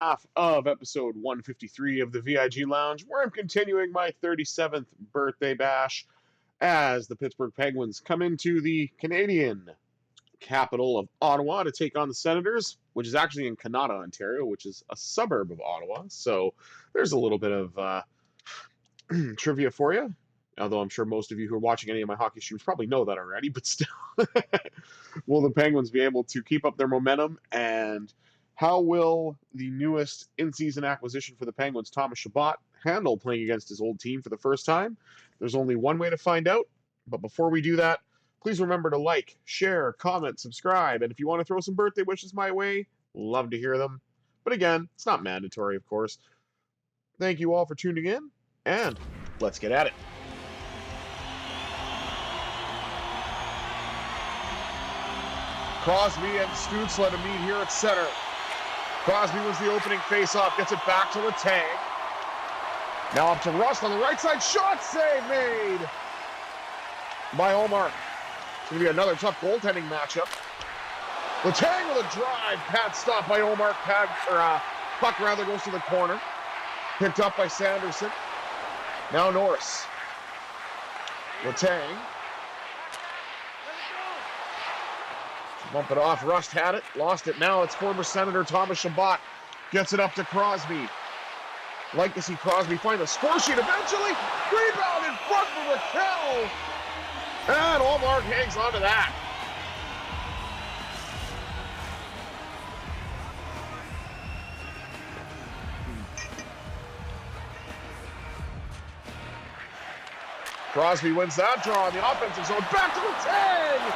half of episode 153 of the VIG Lounge, where I'm continuing my 37th birthday bash as the Pittsburgh Penguins come into the Canadian capital of Ottawa to take on the Senators, which is actually in Canada, Ontario, which is a suburb of Ottawa. So there's a little bit of trivia for you. Although I'm sure most of you who are watching any of my hockey streams probably know that already, but still. Will the Penguins be able to keep up their momentum? And how will the newest in-season acquisition for the Penguins, Thomas Chabot, handle playing against his old team for the first time? There's only one way to find out. But before we do that, please remember to like, share, comment, subscribe. And if you want to throw some birthday wishes my way, love to hear them. But again, it's not mandatory, of course. Thank you all for tuning in, and let's get at it. Crosby and Stützle to meet here at center. Crosby was the opening faceoff, gets it back to Letang. Now up to Rust on the right side, shot save made by Omar. It's going to be another tough goaltending matchup. Letang with a drive, pad stop by Omar. Puck rather goes to the corner. Picked up by Sanderson. Now Norris. Letang. Bump it off. Rust had it. Lost it. Now it's former Senator Thomas Chabot. Gets it up to Crosby. Like to see Crosby find the score sheet eventually. Rebound in front for Raquel. And Allmark hangs on to that. Crosby wins that draw in the offensive zone. Back to the tag.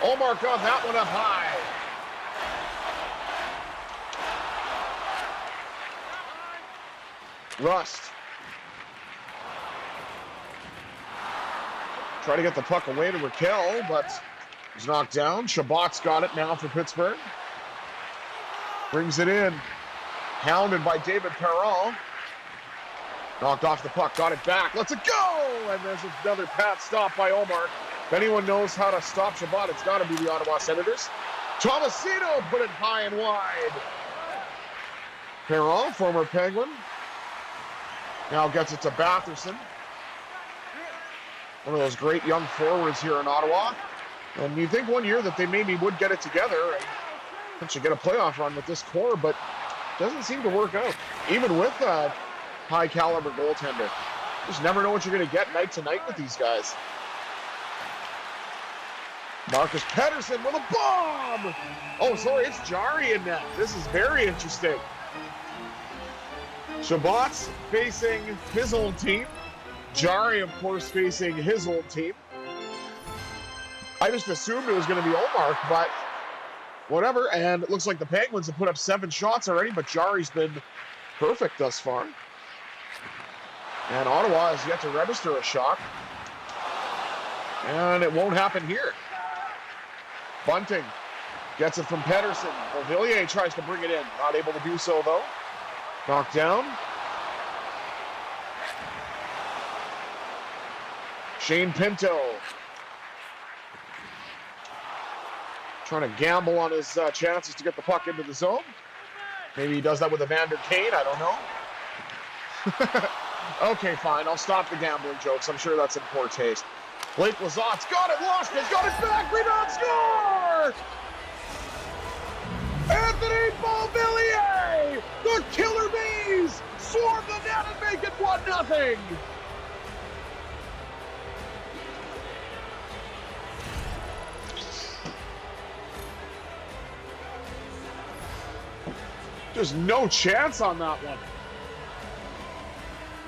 Allmark got that one up high. Rust. Try to get the puck away to Raquel, but he's knocked down. Chabot's got it now for Pittsburgh. Brings it in. Hounded by David Perron. Knocked off the puck, got it back, lets it go! And there's another pat stop by Omar. If anyone knows how to stop Chabot, it's got to be the Ottawa Senators. Tomasino put it high and wide. Perron, former Penguin, now gets it to Batherson. One of those great young forwards here in Ottawa. And you think one year that they maybe would get it together and potentially get a playoff run with this core, but doesn't seem to work out. Even with a high caliber goaltender. Just never know what you're going to get night to night with these guys. Marcus Pettersson with a bomb! Oh, sorry, it's Jari in net. This is very interesting. Chabot's facing his old team. Jari, of course, facing his old team. I just assumed it was going to be Omar, but whatever. And it looks like the Penguins have put up 7 shots already, but Jari's been perfect thus far. And Ottawa has yet to register a shot. And it won't happen here. Bunting gets it from Pettersson. Villiers tries to bring it in. Not able to do so, though. Knocked down. Shane Pinto. Trying to gamble on his chances to get the puck into the zone. Maybe he does that with Evander Kane. I don't know. Okay, fine. I'll stop the gambling jokes. I'm sure that's in poor taste. Blake Lazat's got it, lost it, got it back, rebound, score! Anthony Beauvillier! The Killer Bees swarm the net and make it 1-0! There's no chance on that one.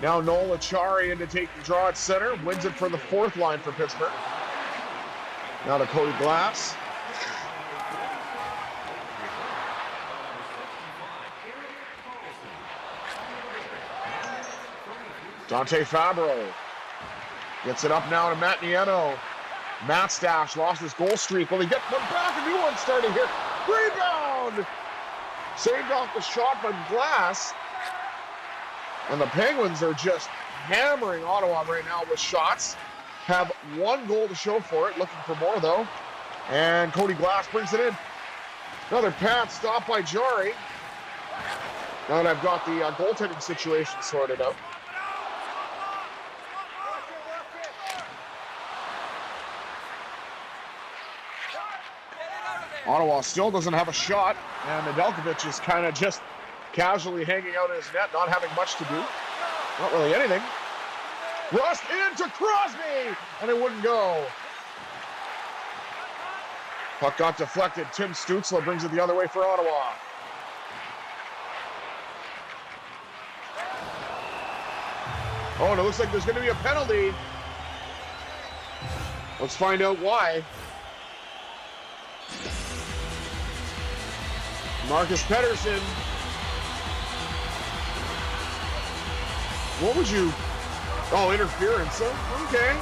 Now Noel Acciari in to take the draw at center. Wins it for the 4th line for Pittsburgh. Now to Cody Glass. Dante Fabro gets it up now to Matt Nieto. Matt Stash lost his goal streak. Will he get one back? A new one starting here. Rebound! Saved off the shot by Glass. And the Penguins are just hammering Ottawa right now with shots. Have 1 goal to show for it. Looking for more, though. And Cody Glass brings it in. Another pad stop by Jari. Now that I've got the goaltending situation sorted out. Ottawa still doesn't have a shot, and Nedeljkovic is kind of just casually hanging out in his net, not having much to do. Not really anything. Rust into Crosby, and it wouldn't go. Puck got deflected. Tim Stützle brings it the other way for Ottawa. Oh, and it looks like there's going to be a penalty. Let's find out why. Marcus Pettersson. What would you... Oh, interference. Okay.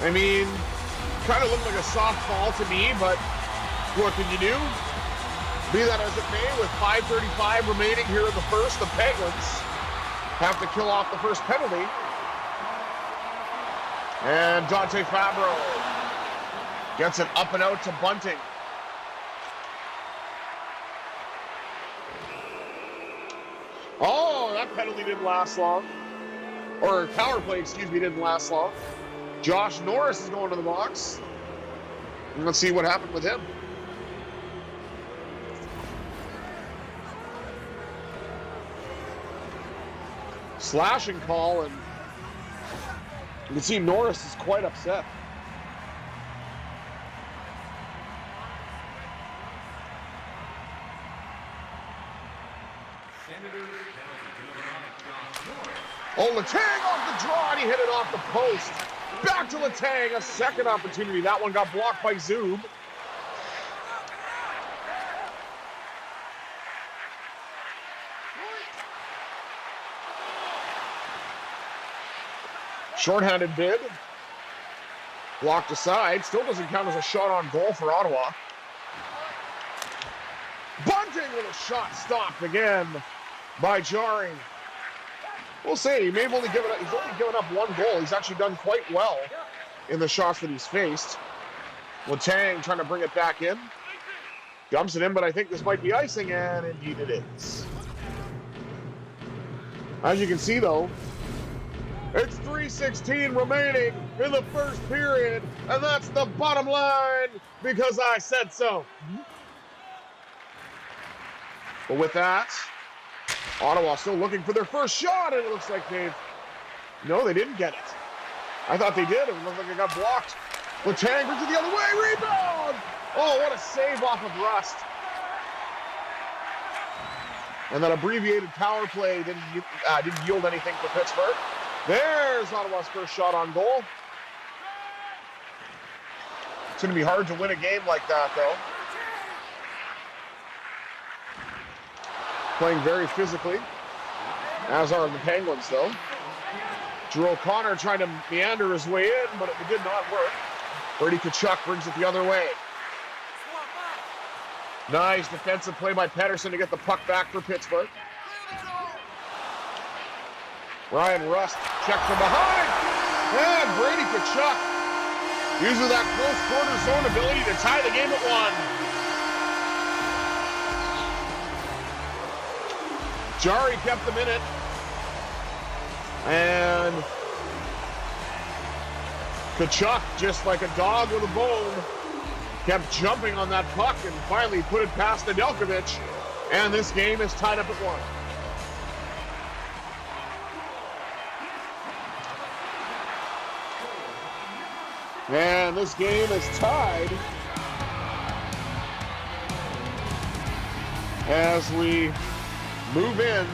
I mean, kind of looked like a softball to me, but what can you do? Be that as it may, with 5:35 remaining here in the first, the Penguins have to kill off the first penalty. And Dante Fabro gets it up and out to Bunting. Oh, that penalty didn't last long. Or power play, excuse me, didn't last long. Josh Norris is going to the box. And let's see what happened with him. Slashing call, and you can see Norris is quite upset. Oh, Letang off the draw, and he hit it off the post. Back to Letang, a second opportunity. That one got blocked by Zub. Shorthanded bid. Blocked aside. Still doesn't count as a shot on goal for Ottawa. Bunting with a shot stopped again by Jarring. We'll say he may have only given up one goal. He's actually done quite well in the shots that he's faced. Letang trying to bring it back in. Dumps it in, but I think this might be icing, and indeed it is. As you can see, though, it's 3:16 remaining in the first period, and that's the bottom line because I said so. But with that, Ottawa still looking for their first shot, and it looks like no, they didn't get it. I thought they did. It looked like it got blocked. Letang brings it the other way. Rebound! Oh, what a save off of Rust. And that abbreviated power play didn't yield anything for Pittsburgh. There's Ottawa's first shot on goal. It's going to be hard to win a game like that, though. Playing very physically, as are the Penguins, though. Drew O'Connor trying to meander his way in, but it did not work. Brady Tkachuk brings it the other way. Nice defensive play by Pettersson to get the puck back for Pittsburgh. Ryan Rust checked from behind. And Brady Tkachuk uses that close quarter zone ability to tie the game at 1. Jarry kept them in it. And Tkachuk, just like a dog with a bone, kept jumping on that puck and finally put it past Nedeljkovic. And this game is tied up at 1. And this game is tied as we move in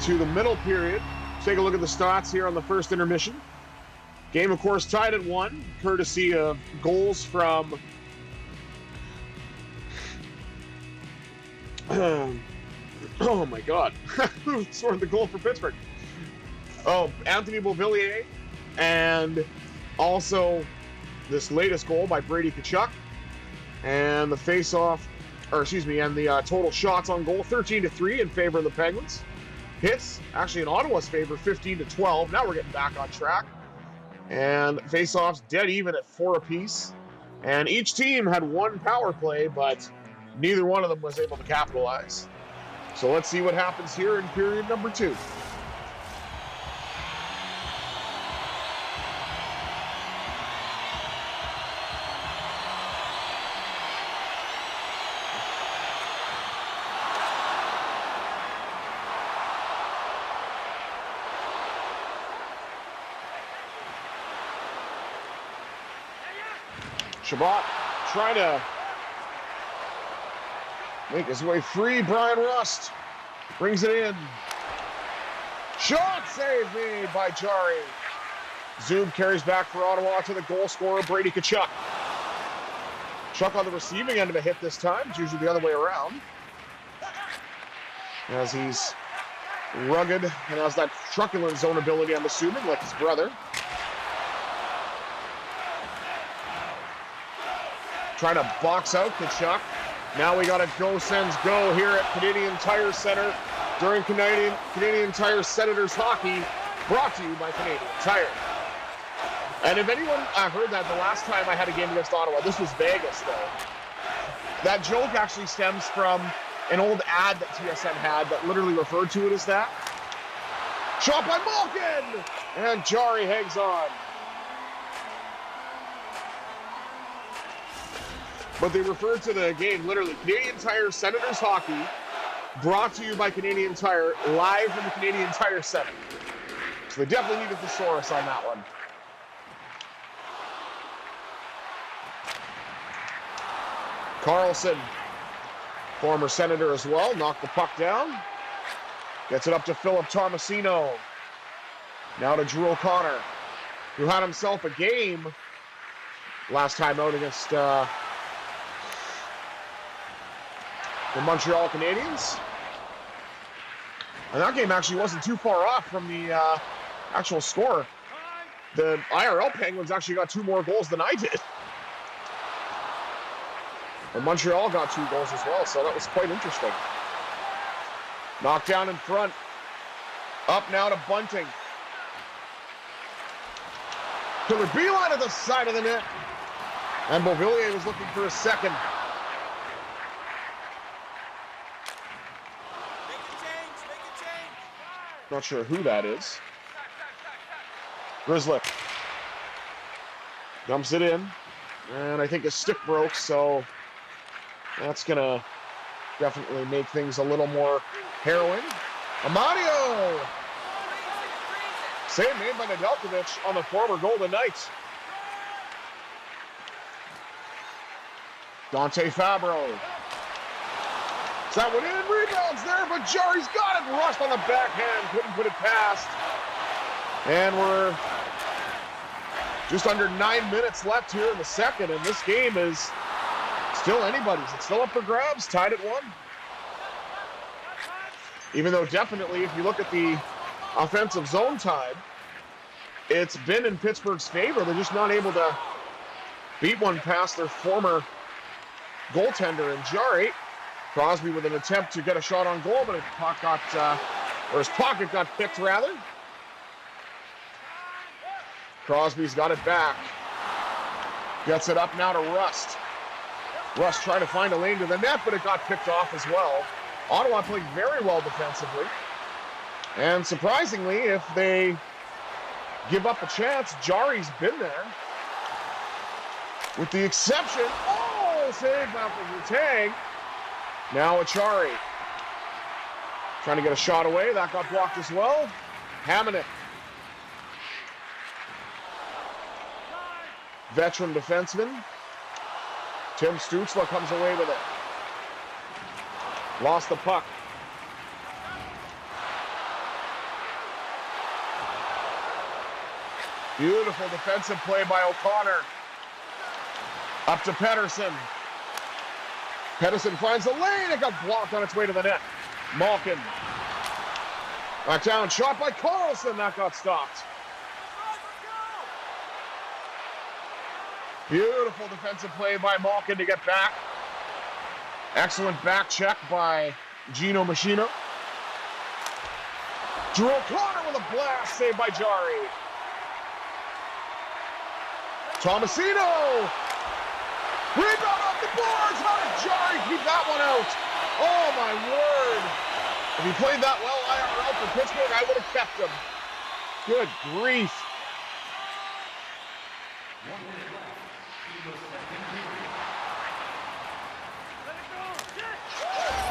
to the middle period. Take a look at the stats here on the first intermission. Game, of course, tied at 1, courtesy of goals from oh my God, who scored the goal for Pittsburgh? Oh, Anthony Beauvillier, and also this latest goal by Brady Tkachuk, and the face-off, or excuse me, and the total shots on goal, 13-3 in favor of the Penguins. Hits, actually in Ottawa's favor, 15-12. Now we're getting back on track. And face-offs dead even at 4 apiece. And each team had 1 power play, but neither one of them was able to capitalize. So let's see what happens here in period number 2. Shabbat trying to make his way free. Brian Rust brings it in. Shot save made by Jari. Zub carries back for Ottawa to the goal scorer, Brady Tkachuk. Chuck on the receiving end of a hit this time. It's usually the other way around. As he's rugged and has that truculent zone ability, I'm assuming, like his brother. Trying to box out Tkachuk. Now we got a go sends go here at Canadian Tire Center during Canadian Tire Senators hockey, brought to you by Canadian Tire. And if anyone heard that the last time I had a game against Ottawa, this was Vegas though. That joke actually stems from an old ad that TSN had that literally referred to it as that. Shot by Malkin! And Jari hangs on. But they referred to the game literally Canadian Tire Senators hockey, brought to you by Canadian Tire, live from the Canadian Tire Center. So they definitely needed the thesaurus on that one. Carlson, former Senator as well, knocked the puck down. Gets it up to Philip Tomasino. Now to Drew O'Connor, who had himself a game last time out against the Montreal Canadiens. And that game actually wasn't too far off from the actual score. The IRL Penguins actually got 2 more goals than I did. And Montreal got 2 goals as well, so that was quite interesting. Knocked down in front. Up now to Bunting. Killer beeline at the side of the net. And Beauvillier was looking for a second. Not sure who that is. Grizzly dumps it in, and I think his stick broke, so that's gonna definitely make things a little more harrowing. Amadio! Save made by Nedeljkovic on the former Golden Knights. Dante Fabro. That one in, rebounds there, but Jari's got it. Rust on the backhand, couldn't put it past. And we're just under 9 minutes left here in the second, and this game is still anybody's. It's still up for grabs, tied at 1. Even though definitely, if you look at the offensive zone time, it's been in Pittsburgh's favor. They're just not able to beat one past their former goaltender in Jari. Crosby with an attempt to get a shot on goal, but his pocket got picked rather. Crosby's got it back. Gets it up now to Rust. Rust trying to find a lane to the net, but it got picked off as well. Ottawa played very well defensively. And surprisingly, if they give up a chance, Jari's been there. With the exception, save after the tag. Now Achari. Trying to get a shot away. That got blocked as well. Hamonic. Veteran defenseman. Tim Stützle comes away with it. Lost the puck. Beautiful defensive play by O'Connor. Up to Pettersson. Pettersson finds a lane. It got blocked on its way to the net. Malkin. Back down. Shot by Carlson. That got stopped. Beautiful defensive play by Malkin to get back. Excellent back check by Gino Machino. Drew O'Connor with a blast. Saved by Jari. Tomasino. Rebound off the boards. How did Jari keep that out. Oh, my word. If he played that well IRL for Pittsburgh, I would have kept him. Good grief.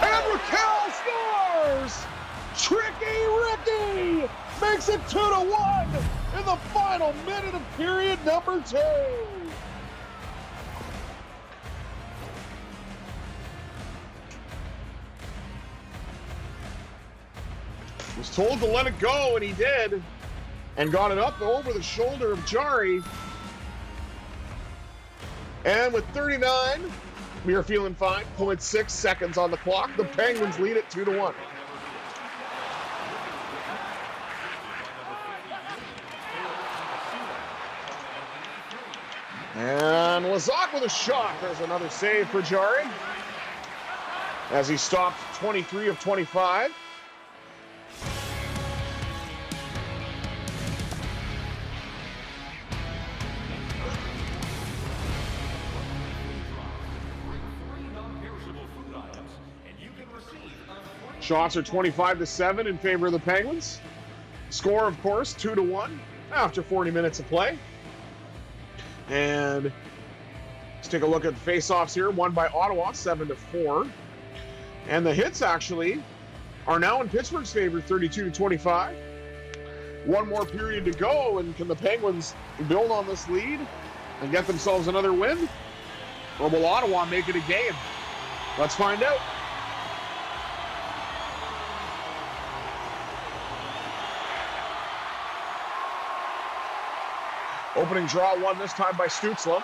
And Raquel scores! Tricky Ricky makes it 2-1 in the final minute of period number 2. Was told to let it go, and he did, and got it up over the shoulder of Jari. And with 39, we are feeling fine. 0.6 seconds on the clock. The Penguins lead it 2-1. And Lazak with a shot. There's another save for Jari, as he stopped 23 of 25. Shots are 25-7 in favor of the Penguins. Score, of course, 2-1 after 40 minutes of play. And let's take a look at the face-offs here. Won by Ottawa, 7-4. And the hits, actually, are now in Pittsburgh's favor, 32-25. One more period to go, and can the Penguins build on this lead and get themselves another win? Or will Ottawa make it a game? Let's find out. Opening draw won this time by Stützle.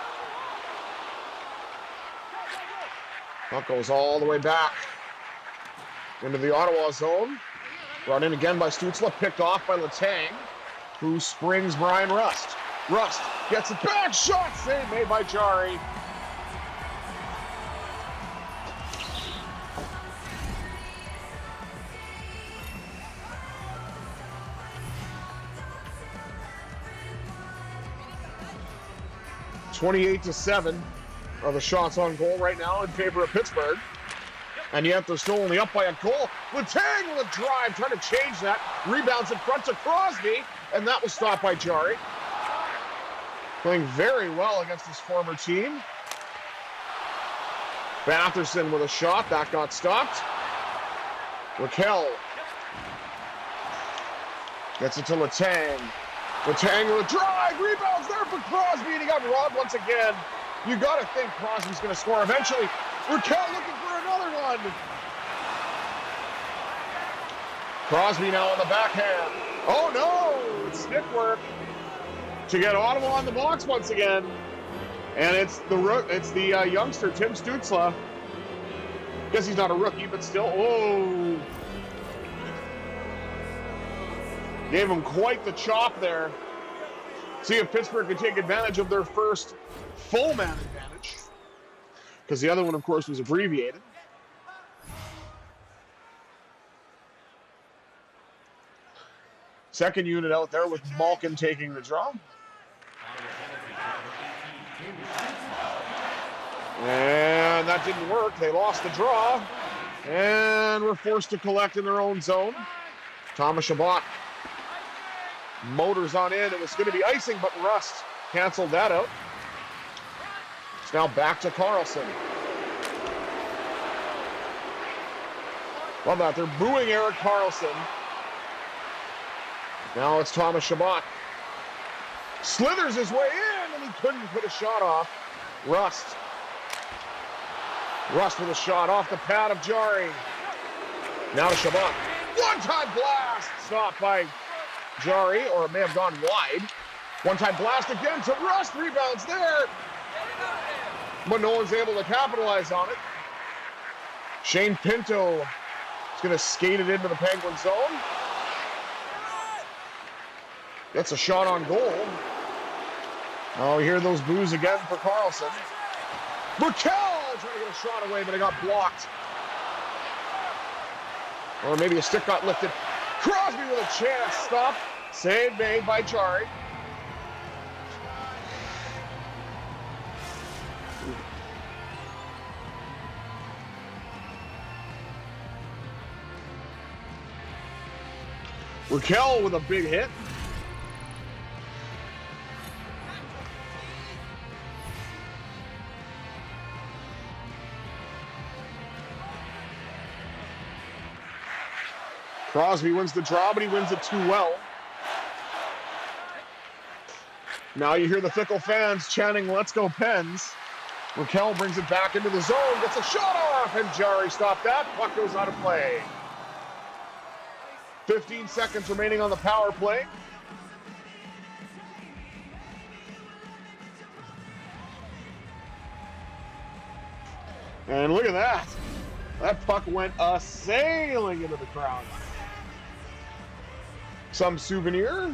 Puck goes all the way back into the Ottawa zone. Brought in again by Stützle, picked off by Letang, who springs Brian Rust. Rust gets it back, shot save made by Jari. (28-7) are the shots on goal right now in favor of Pittsburgh. And yet they're still only up by a goal. Letang with a drive, trying to change that. Rebounds in front to Crosby, and that was stopped by Jari. Playing very well against his former team. Batherson with a shot, that got stopped. Raquel gets it to Letang. Letang with a drive, rebounds there for Crosby, and he got robbed once again. You got to think Crosby's going to score eventually. Raquel looking for another one. Crosby now on the backhand. Oh no, it's stick work to get Ottawa on the box once again. And it's the youngster, Tim Stützle. Guess he's not a rookie, but still, oh. Gave him quite the chop there. See if Pittsburgh could take advantage of their first full man advantage. Because the other one, of course, was abbreviated. Second unit out there with Malkin taking the draw. And that didn't work. They lost the draw. And were forced to collect in their own zone. Thomas Chabot motors on in. It was going to be icing, but Rust canceled that out. It's now back to Carlson. Love that. They're booing Erik Karlsson. Now it's Thomas Chabot. Slithers his way in, and he couldn't put a shot off. Rust. Rust with a shot off the pad of Jari. Now to Chabot. One-time blast! Stopped by Jari, or it may have gone wide. One-time blast again to Rust. Rebounds there. But no one's able to capitalize on it. Shane Pinto is going to skate it into the Penguin zone. Gets a shot on goal. Oh, you hear those boos again for Karlsson. Raquel trying to get a shot away, but it got blocked. Or maybe a stick got lifted. Crosby with a chance. Stop. Save made by Jari. Raquel with a big hit. Crosby wins the draw, but he wins it too well. Now you hear the fickle fans chanting, "Let's go Pens." Raquel brings it back into the zone, gets a shot off, and Jari stopped that. Puck goes out of play. 15 seconds remaining on the power play. And look at that. That puck went sailing into the crowd. Some souvenir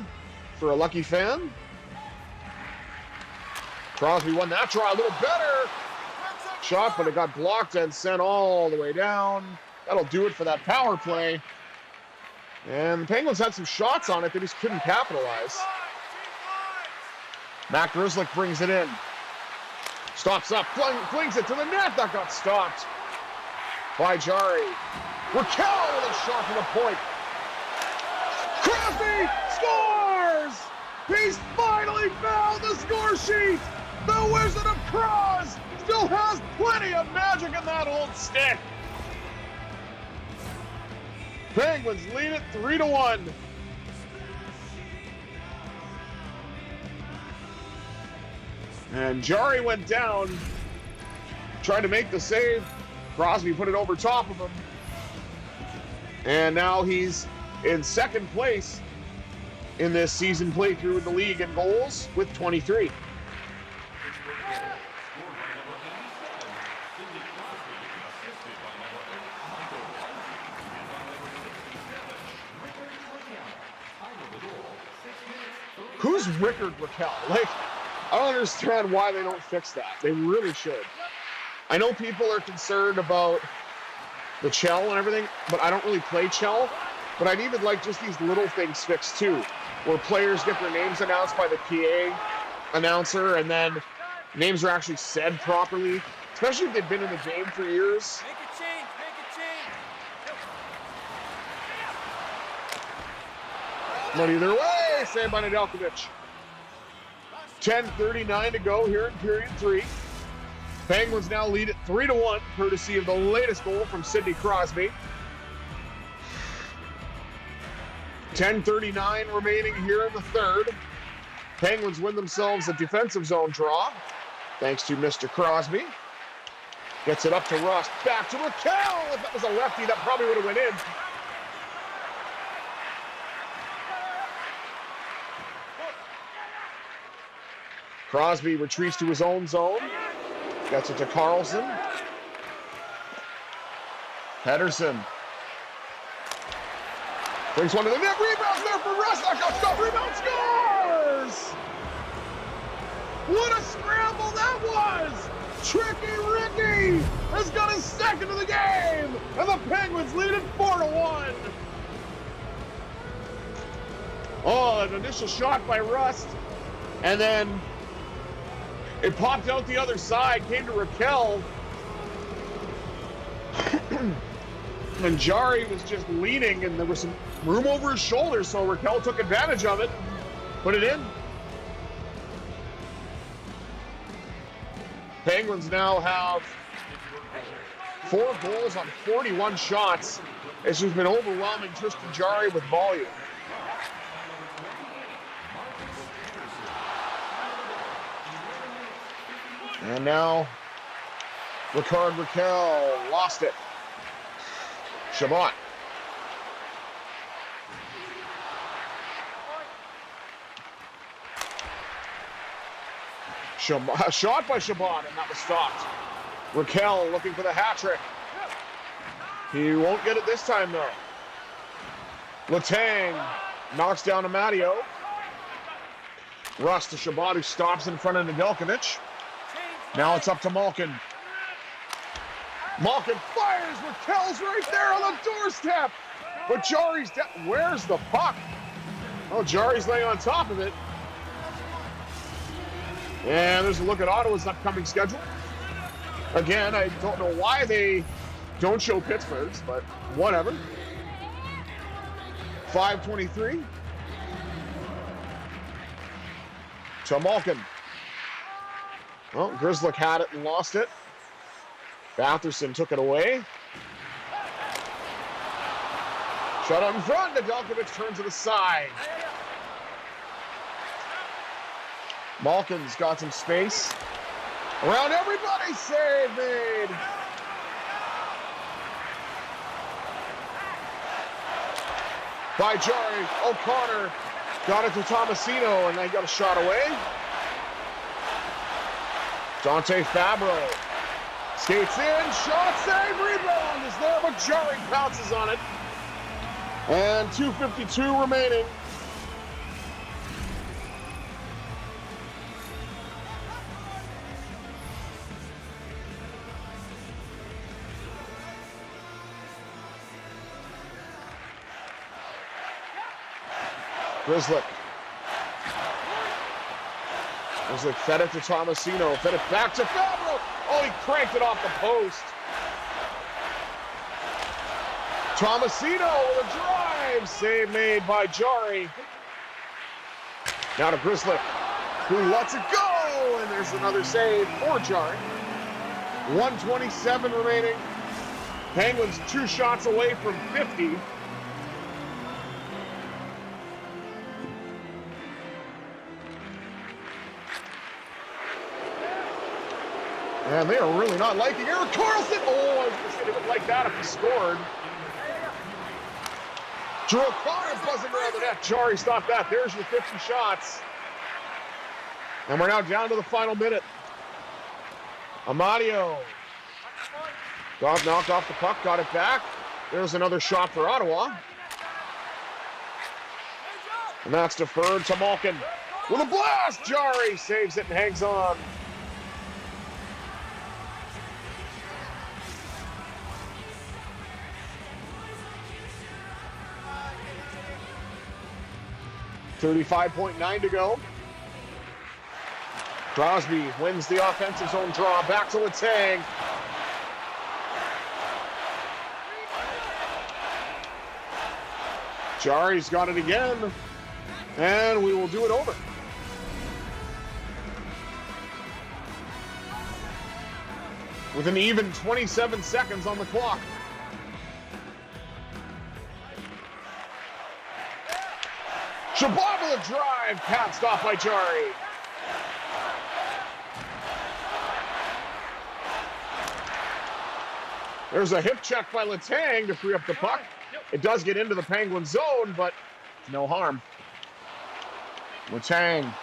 for a lucky fan. Crosby won that draw a little better. Shot, but it got blocked and sent all the way down. That'll do it for that power play. And the Penguins had some shots on it, they just couldn't capitalize. Mac Grzelcyk brings it in. Stops up, flings it to the net. That got stopped by Jari. Raquel with a shot from the point. Crosby scores! He's finally found the score sheet! The Wizard of Cross still has plenty of magic in that old stick. Penguins lead it 3-1. And Jari went down, tried to make the save. Crosby put it over top of him. And now he's in second place in this season playthrough in the league in goals with 23. Who's Rickard Raquel? Like, I don't understand why they don't fix that. They really should. I know people are concerned about the Chell and everything, but I don't really play Chell. But I'd even like just these little things fixed too, where players get their names announced by the PA announcer and then names are actually said properly, especially if they've been in the game for years. Make a change, make a change. But either way, saved by Nedeljkovic. 10:39 to go here in period 3. Penguins now lead it 3-1, courtesy of the latest goal from Sidney Crosby. 10:39 remaining here in the third. Penguins win themselves a defensive zone draw, thanks to Mr. Crosby. Gets it up to Rust, back to Raquel. If that was a lefty, that probably would have went in. Crosby retreats to his own zone. Gets it to Carlson. Pedersen. Brings one to the net. Rebounds there for Rust. That got stopped. Rebound scores! What a scramble that was! Tricky Ricky has got his second of the game. And the Penguins lead it 4-1. Oh, an initial shot by Rust. And then it popped out the other side, came to Raquel. And Jari was just leaning, and there was some room over his shoulders, so Raquel took advantage of it, put it in. Penguins now have 4 goals on 41 shots. It's just been overwhelming Tristan Jari with volume. And now, Rickard Raquel lost it. Chabot. Shot by Chabot, and that was stopped. Raquel looking for the hat trick. He won't get it this time, though. Letang knocks down Amadio. Rust to Chabot, who stops in front of Nedeljkovic. Now it's up to Malkin. Malkin fires. Raquel's right there on the doorstep. But Jari's where's the puck? Oh, Jari's laying on top of it. And there's a look at Ottawa's upcoming schedule. Again, I don't know why they don't show Pittsburgh's, but whatever. 5:23. To Malkin. Well, Grzelcyk had it and lost it. Batherson took it away. Shot out in front. Nedeljkovic turns to the side. Malkin's got some space. Around everybody. Save made. By Jari. O'Connor got it to Tomasino, and they got a shot away. Dante Fabro skates in, shot, save, rebound is there, but Jari pounces on it. And 2:52 remaining. Grzelcyk fed it to Tomasino, fed it back to Fabro. Oh, he cranked it off the post. Tomasino with a drive. Save made by Jari. Now to Grzelcyk, who lets it go. And there's another save for Jari. 1:27 remaining. Penguins 2 shots away from 50. And they are really not liking Erik Karlsson. Oh, I was going to say they would like that if he scored. Drew O'Connor buzzing around the net. Jari stopped that. There's your 50 shots. And we're now down to the final minute. Amadio got knocked off the puck, got it back. There's another shot for Ottawa. And that's deferred to Malkin. With a blast, Jari saves it and hangs on. .9 to go. Crosby wins the offensive zone draw. Back to Letang. Jari's got it again. And we will do it over. With an even 27 seconds on the clock. Shabbat with a drive, passed off by Jari. There's a hip check by Letang to free up the puck. It does get into the Penguin zone, but no harm. Letang.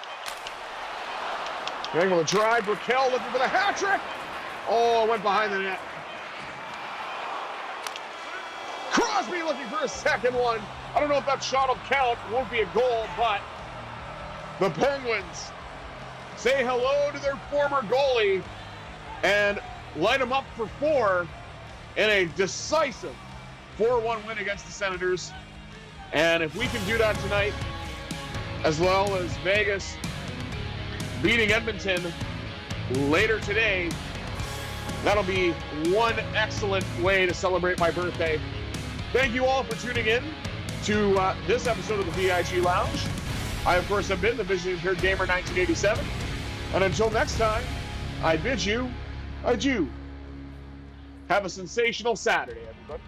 With a drive, Raquel looking for the hat trick. Oh, it went behind the net. Crosby looking for a second one. I don't know if that shot will count. It won't be a goal, but the Penguins say hello to their former goalie and light him up for 4 in a decisive 4-1 win against the Senators. And if we can do that tonight, as well as Vegas beating Edmonton later today, that'll be one excellent way to celebrate my birthday. Thank you all for tuning in to this episode of the VIG Lounge. I, of course, have been the Visually Impaired Gamer 1987. And until next time, I bid you adieu. Have a sensational Saturday, everybody.